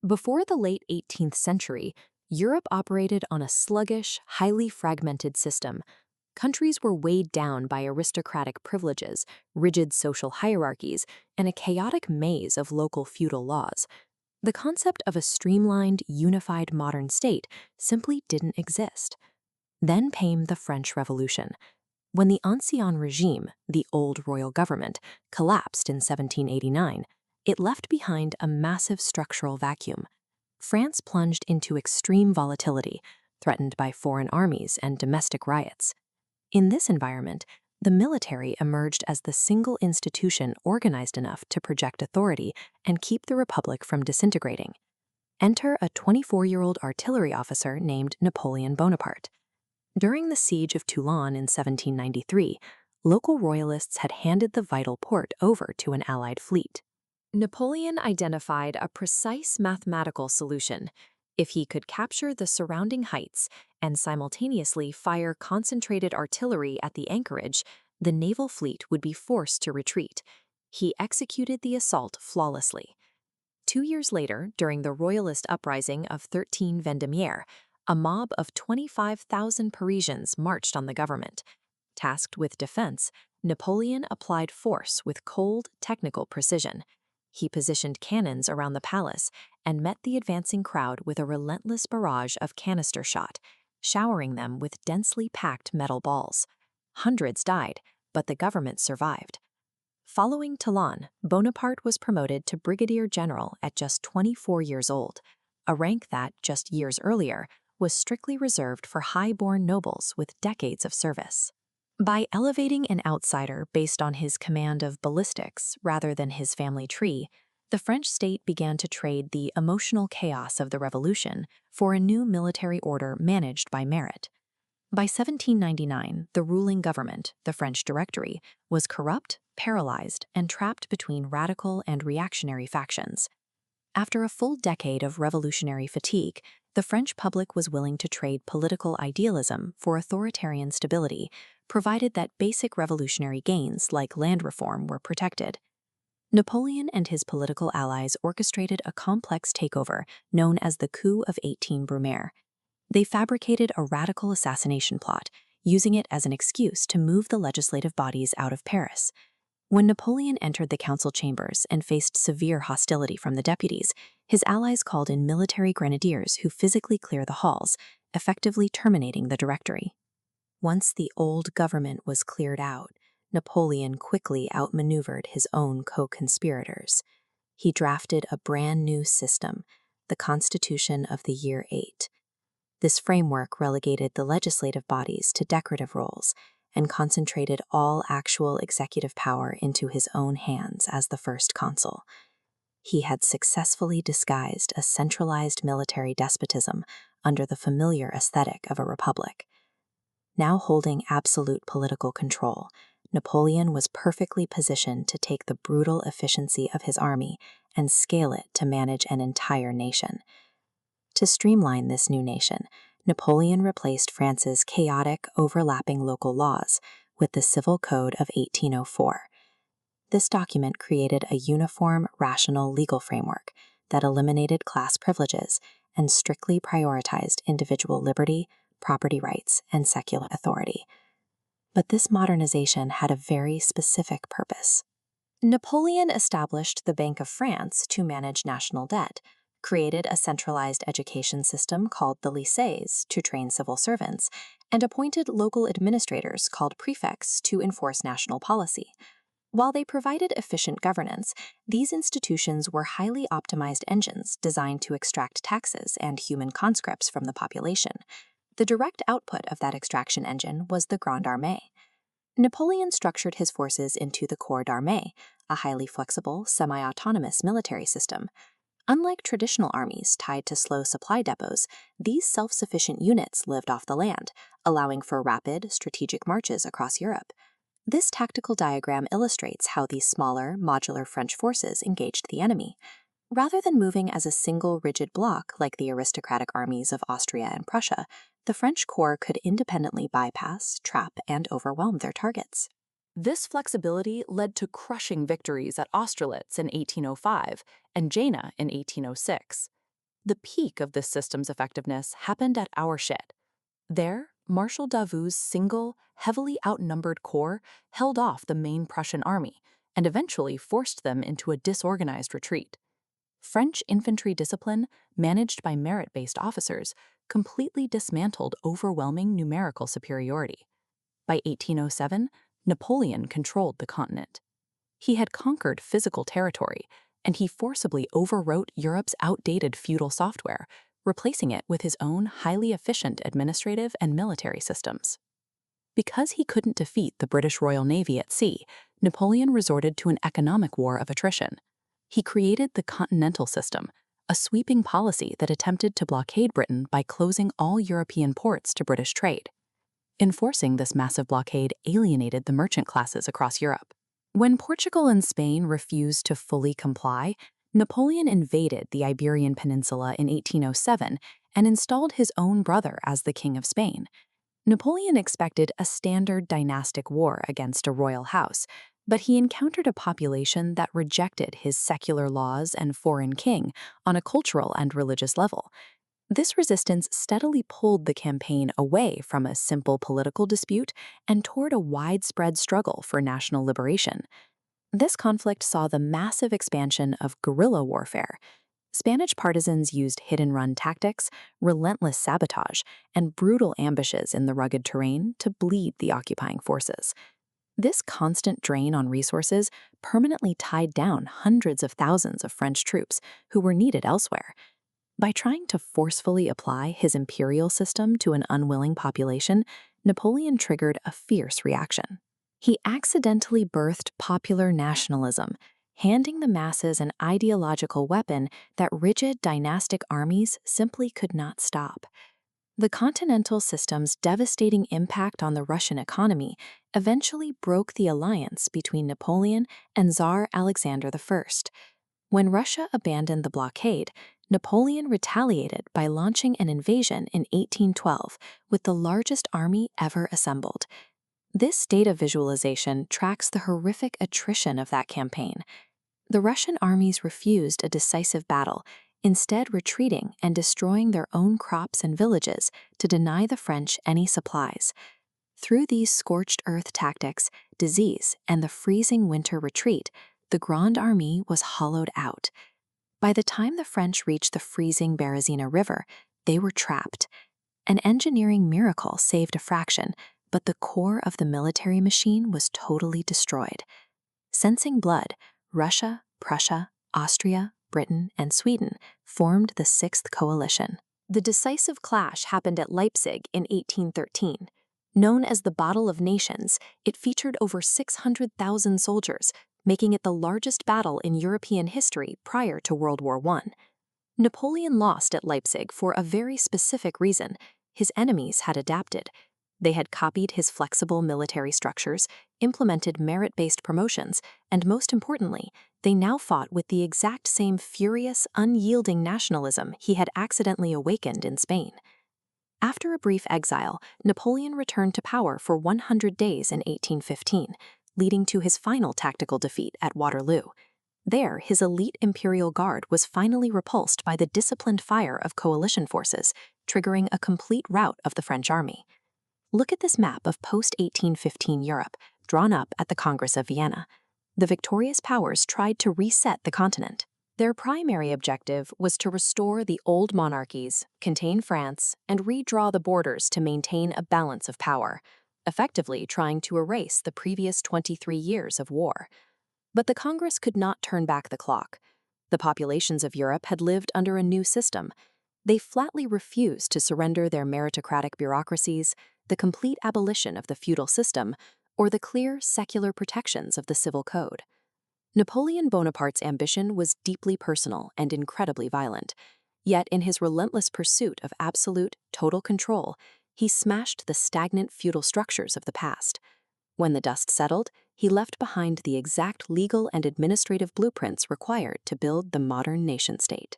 Before the late 18th century, Europe operated on a sluggish, highly fragmented system. Countries were weighed down by aristocratic privileges, rigid social hierarchies, and a chaotic maze of local feudal laws. The concept of a streamlined, unified modern state simply didn't exist. Then came the French Revolution. When the Ancien regime, the old royal government, collapsed in 1789, it left behind a massive structural vacuum. France plunged into extreme volatility, threatened by foreign armies and domestic riots. In this environment, the military emerged as the single institution organized enough to project authority and keep the republic from disintegrating. Enter a 24-year-old artillery officer named Napoleon Bonaparte. During the siege of Toulon in 1793, local royalists had handed the vital port over to an allied fleet. Napoleon identified a precise mathematical solution. If he could capture the surrounding heights and simultaneously fire concentrated artillery at the anchorage, the naval fleet would be forced to retreat. He executed the assault flawlessly. 2 years later, during the royalist uprising of 13 Vendémiaire, a mob of 25,000 Parisians marched on the government. Tasked with defense, Napoleon applied force with cold, technical precision. He positioned cannons around the palace and met the advancing crowd with a relentless barrage of canister shot, showering them with densely packed metal balls. Hundreds died, but the government survived. Following Toulon, Bonaparte was promoted to brigadier general at just 24 years old, a rank that, just years earlier, was strictly reserved for high-born nobles with decades of service. By elevating an outsider based on his command of ballistics rather than his family tree, the French state began to trade the emotional chaos of the revolution for a new military order managed by merit. By 1799, the ruling government, the French Directory, was corrupt, paralyzed, and trapped between radical and reactionary factions. After a full decade of revolutionary fatigue, the French public was willing to trade political idealism for authoritarian stability, provided that basic revolutionary gains like land reform were protected. Napoleon and his political allies orchestrated a complex takeover known as the Coup of 18 Brumaire. They fabricated a radical assassination plot, using it as an excuse to move the legislative bodies out of Paris. When Napoleon entered the council chambers and faced severe hostility from the deputies, his allies called in military grenadiers who physically clear the halls, effectively terminating the Directory. Once the old government was cleared out, Napoleon quickly outmaneuvered his own co-conspirators. He drafted a brand new system, the Constitution of the Year 8. This framework relegated the legislative bodies to decorative roles and concentrated all actual executive power into his own hands as the first consul. He had successfully disguised a centralized military despotism under the familiar aesthetic of a republic. Now holding absolute political control, Napoleon was perfectly positioned to take the brutal efficiency of his army and scale it to manage an entire nation. To streamline this new nation, Napoleon replaced France's chaotic, overlapping local laws with the Civil Code of 1804. This document created a uniform, rational legal framework that eliminated class privileges and strictly prioritized individual liberty, property rights, and secular authority. But this modernization had a very specific purpose. Napoleon established the Bank of France to manage national debt, created a centralized education system called the lycées to train civil servants, and appointed local administrators called prefects to enforce national policy. While they provided efficient governance, these institutions were highly optimized engines designed to extract taxes and human conscripts from the population. The direct output of that extraction engine was the Grande Armée. Napoleon structured his forces into the Corps d'Armée, a highly flexible, semi-autonomous military system. Unlike traditional armies tied to slow supply depots, these self-sufficient units lived off the land, allowing for rapid, strategic marches across Europe. This tactical diagram illustrates how these smaller, modular French forces engaged the enemy. Rather than moving as a single rigid block like the aristocratic armies of Austria and Prussia, the French corps could independently bypass, trap, and overwhelm their targets. This flexibility led to crushing victories at Austerlitz in 1805 and Jena in 1806. The peak of this system's effectiveness happened at Austerlitz. There, Marshal Davout's single, heavily outnumbered corps held off the main Prussian army and eventually forced them into a disorganized retreat. French infantry discipline, managed by merit-based officers, completely dismantled overwhelming numerical superiority. By 1807, Napoleon controlled the continent. He had conquered physical territory, and he forcibly overwrote Europe's outdated feudal software, replacing it with his own highly efficient administrative and military systems. Because he couldn't defeat the British Royal Navy at sea, Napoleon resorted to an economic war of attrition. He created the Continental System, a sweeping policy that attempted to blockade Britain by closing all European ports to British trade. Enforcing this massive blockade alienated the merchant classes across Europe. When Portugal and Spain refused to fully comply, Napoleon invaded the Iberian Peninsula in 1807 and installed his own brother as the King of Spain. Napoleon expected a standard dynastic war against a royal house, but he encountered a population that rejected his secular laws and foreign king on a cultural and religious level. This resistance steadily pulled the campaign away from a simple political dispute and toward a widespread struggle for national liberation. This conflict saw the massive expansion of guerrilla warfare. Spanish partisans used hit-and-run tactics, relentless sabotage, and brutal ambushes in the rugged terrain to bleed the occupying forces. This constant drain on resources permanently tied down hundreds of thousands of French troops who were needed elsewhere. By trying to forcefully apply his imperial system to an unwilling population, Napoleon triggered a fierce reaction. He accidentally birthed popular nationalism, handing the masses an ideological weapon that rigid dynastic armies simply could not stop. The Continental System's devastating impact on the Russian economy eventually broke the alliance between Napoleon and Tsar Alexander I. When Russia abandoned the blockade, Napoleon retaliated by launching an invasion in 1812 with the largest army ever assembled. This data visualization tracks the horrific attrition of that campaign. The Russian armies refused a decisive battle, instead retreating and destroying their own crops and villages to deny the French any supplies. Through these scorched earth tactics, disease, and the freezing winter retreat, the Grande Armée was hollowed out. By the time the French reached the freezing Berezina River, they were trapped. An engineering miracle saved a fraction, but the core of the military machine was totally destroyed. Sensing blood, Russia, Prussia, Austria, Britain, and Sweden formed the Sixth Coalition. The decisive clash happened at Leipzig in 1813. Known as the Battle of Nations, it featured over 600,000 soldiers, making it the largest battle in European history prior to World War I. Napoleon lost at Leipzig for a very specific reason. His enemies had adapted. They had copied his flexible military structures, implemented merit-based promotions, and most importantly, they now fought with the exact same furious, unyielding nationalism he had accidentally awakened in Spain. After a brief exile, Napoleon returned to power for 100 days in 1815, leading to his final tactical defeat at Waterloo. There, his elite imperial guard was finally repulsed by the disciplined fire of coalition forces, triggering a complete rout of the French army. Look at this map of post-1815 Europe, drawn up at the Congress of Vienna. The victorious powers tried to reset the continent. Their primary objective was to restore the old monarchies, contain France, and redraw the borders to maintain a balance of power, effectively trying to erase the previous 23 years of war. But the Congress could not turn back the clock. The populations of Europe had lived under a new system. They flatly refused to surrender their meritocratic bureaucracies, the complete abolition of the feudal system, or the clear secular protections of the civil code. Napoleon Bonaparte's ambition was deeply personal and incredibly violent. Yet in his relentless pursuit of absolute, total control, he smashed the stagnant feudal structures of the past. When the dust settled, he left behind the exact legal and administrative blueprints required to build the modern nation-state.